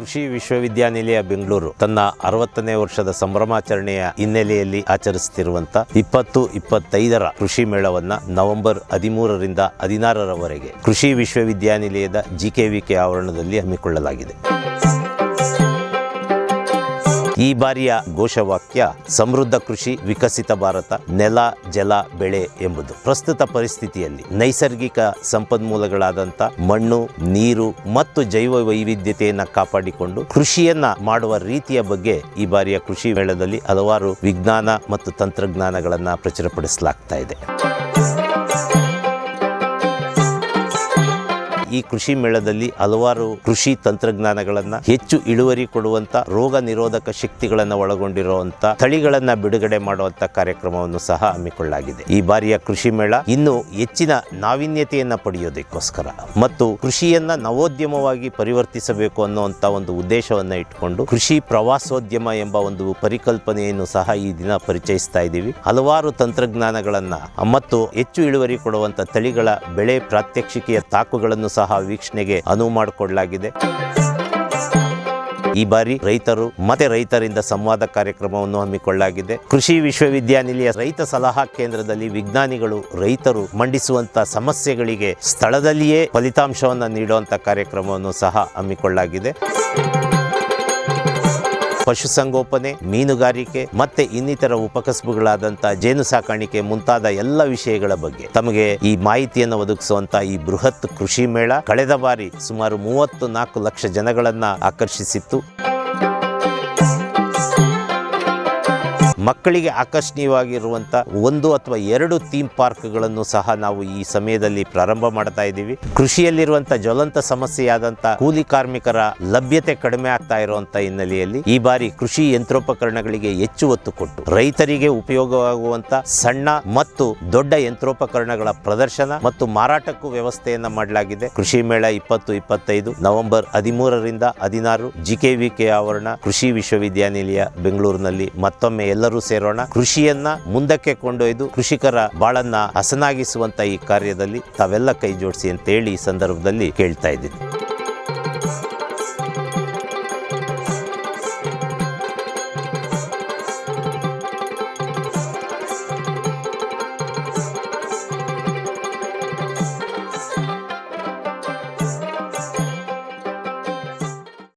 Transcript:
ಕೃಷಿ ವಿಶ್ವವಿದ್ಯಾನಿಲಯ ಬೆಂಗಳೂರು ತನ್ನ 60ನೇ ವರ್ಷದ ಸಂಭ್ರಮಾಚರಣೆಯ ಹಿನ್ನೆಲೆಯಲ್ಲಿ ಆಚರಿಸುತ್ತಿರುವಂತ 2025ರ ಕೃಷಿ ಮೇಳವನ್ನ ನವೆಂಬರ್ 13ರಿಂದ 16ರವರೆಗೆ ಕೃಷಿ ವಿಶ್ವವಿದ್ಯಾನಿಲಯದ ಜಿಕೆವಿಕೆ ಆವರಣದಲ್ಲಿ ಹಮ್ಮಿಕೊಳ್ಳಲಾಗಿದೆ. ಈ ಬಾರಿಯ ಘೋಷವಾಕ್ಯ ಸಮೃದ್ಧ ಕೃಷಿ, ವಿಕಸಿತ ಭಾರತ, ನೆಲ, ಜಲ, ಬೆಳೆ ಎಂಬುದು. ಪ್ರಸ್ತುತ ಪರಿಸ್ಥಿತಿಯಲ್ಲಿ ನೈಸರ್ಗಿಕ ಸಂಪನ್ಮೂಲಗಳಾದಂಥ ಮಣ್ಣು, ನೀರು ಮತ್ತು ಜೈವ ವೈವಿಧ್ಯತೆಯನ್ನು ಕಾಪಾಡಿಕೊಂಡು ಕೃಷಿಯನ್ನ ಮಾಡುವ ರೀತಿಯ ಬಗ್ಗೆ ಈ ಬಾರಿಯ ಕೃಷಿ ಮೇಳದಲ್ಲಿ ಹಲವಾರು ವಿಜ್ಞಾನ ಮತ್ತು ತಂತ್ರಜ್ಞಾನಗಳನ್ನು ಪ್ರಚುರಪಡಿಸಲಾಗ್ತಾ ಇದೆ. ಈ ಕೃಷಿ ಮೇಳದಲ್ಲಿ ಹಲವಾರು ಕೃಷಿ ತಂತ್ರಜ್ಞಾನಗಳನ್ನ, ಹೆಚ್ಚು ಇಳುವರಿ ಕೊಡುವಂತ, ರೋಗ ನಿರೋಧಕ ಶಕ್ತಿಗಳನ್ನು ಒಳಗೊಂಡಿರುವಂತ ತಳಿಗಳನ್ನ ಬಿಡುಗಡೆ ಮಾಡುವಂತ ಕಾರ್ಯಕ್ರಮವನ್ನು ಸಹ ಹಮ್ಮಿಕೊಳ್ಳಲಾಗಿದೆ. ಈ ಬಾರಿಯ ಕೃಷಿ ಮೇಳ ಇನ್ನು ಹೆಚ್ಚಿನ ನಾವೀನ್ಯತೆಯನ್ನ ಪಡೆಯೋದಕ್ಕೋಸ್ಕರ ಮತ್ತು ಕೃಷಿಯನ್ನ ನವೋದ್ಯಮವಾಗಿ ಪರಿವರ್ತಿಸಬೇಕು ಅನ್ನುವಂತ ಒಂದು ಉದ್ದೇಶವನ್ನ ಇಟ್ಟುಕೊಂಡು ಕೃಷಿ ಪ್ರವಾಸೋದ್ಯಮ ಎಂಬ ಒಂದು ಪರಿಕಲ್ಪನೆಯನ್ನು ಸಹ ಈ ದಿನ ಪರಿಚಯಿಸ್ತಾ ಇದ್ದೀವಿ. ಹಲವಾರು ತಂತ್ರಜ್ಞಾನಗಳನ್ನ ಮತ್ತು ಹೆಚ್ಚು ಇಳುವರಿ ಕೊಡುವಂತ ತಳಿಗಳ ಬೆಳೆ ಪ್ರಾತ್ಯಕ್ಷಿಕೆಯ ತಾಕುಗಳನ್ನು ಸಹ ವೀಕ್ಷಣೆಗೆ ಅನುವು ಮಾಡಿಕೊಡಲಾಗಿದೆ. ಈ ಬಾರಿ ರೈತರು ಮತ್ತೆ ರೈತರಿಂದ ಸಂವಾದ ಕಾರ್ಯಕ್ರಮವನ್ನು ಹಮ್ಮಿಕೊಳ್ಳಲಾಗಿದೆ. ಕೃಷಿ ವಿಶ್ವವಿದ್ಯಾನಿಲಯ ರೈತ ಸಲಹಾ ಕೇಂದ್ರದಲ್ಲಿ ವಿಜ್ಞಾನಿಗಳು ರೈತರು ಮಂಡಿಸುವಂತ ಸಮಸ್ಯೆಗಳಿಗೆ ಸ್ಥಳದಲ್ಲಿಯೇ ಫಲಿತಾಂಶವನ್ನು ನೀಡುವಂತ ಕಾರ್ಯಕ್ರಮವನ್ನು ಸಹ ಹಮ್ಮಿಕೊಳ್ಳಲಾಗಿದೆ. ಪಶುಸಂಗೋಪನೆ, ಮೀನುಗಾರಿಕೆ ಮತ್ತೆ ಇನ್ನಿತರ ಉಪಕಸಬುಗಳಾದಂತಹ ಜೇನು ಸಾಕಾಣಿಕೆ ಮುಂತಾದ ಎಲ್ಲ ವಿಷಯಗಳ ಬಗ್ಗೆ ತಮಗೆ ಈ ಮಾಹಿತಿಯನ್ನು ಒದಗಿಸುವಂತ ಈ ಬೃಹತ್ ಕೃಷಿ ಮೇಳ ಕಳೆದ ಬಾರಿ ಸುಮಾರು 34 ಲಕ್ಷ ಜನಗಳನ್ನ ಆಕರ್ಷಿಸಿತ್ತು. ಮಕ್ಕಳಿಗೆ ಆಕರ್ಷಣೀಯವಾಗಿರುವಂತ 1 ಅಥವಾ 2 ಥೀಮ್ ಪಾರ್ಕ್ಗಳನ್ನು ಸಹ ನಾವು ಈ ಸಮಯದಲ್ಲಿ ಪ್ರಾರಂಭ ಮಾಡ್ತಾ ಇದ್ದೀವಿ. ಕೃಷಿಯಲ್ಲಿರುವಂತ ಜ್ವಲಂತ ಸಮಸ್ಯೆಯಾದಂತ ಕೂಲಿ ಕಾರ್ಮಿಕರ ಲಭ್ಯತೆ ಕಡಿಮೆ ಆಗ್ತಾ ಇರುವಂತ ಹಿನ್ನೆಲೆಯಲ್ಲಿ ಈ ಬಾರಿ ಕೃಷಿ ಯಂತ್ರೋಪಕರಣಗಳಿಗೆ ಹೆಚ್ಚು ಒತ್ತು ಕೊಟ್ಟು ರೈತರಿಗೆ ಉಪಯೋಗವಾಗುವಂತ ಸಣ್ಣ ಮತ್ತು ದೊಡ್ಡ ಯಂತ್ರೋಪಕರಣಗಳ ಪ್ರದರ್ಶನ ಮತ್ತು ಮಾರಾಟಕ್ಕೂ ವ್ಯವಸ್ಥೆಯನ್ನ ಮಾಡಲಾಗಿದೆ. ಕೃಷಿ ಮೇಳ 2025 ನವೆಂಬರ್ 13ರಿಂದ 16 ಜಿಕೆವಿಕೆ ಆವರಣ, ಕೃಷಿ ವಿಶ್ವವಿದ್ಯಾನಿಲಯ ಬೆಂಗಳೂರಿನಲ್ಲಿ. ಮತ್ತೊಮ್ಮೆ ಎಲ್ಲರೂ ಸೇರೋಣ. ಕೃಷಿಯನ್ನ ಮುಂದಕ್ಕೆ ಕೊಂಡೊಯ್ದು ಕೃಷಿಕರ ಬಾಳನ್ನ ಹಸನಾಗಿಸುವಂತ ಈ ಕಾರ್ಯದಲ್ಲಿ ತಾವೆಲ್ಲ ಕೈ ಜೋಡಿಸಿ ಅಂತ ಹೇಳಿ ಈ ಸಂದರ್ಭದಲ್ಲಿ ಕೇಳ್ತಾ ಇದ್ದೀನಿ.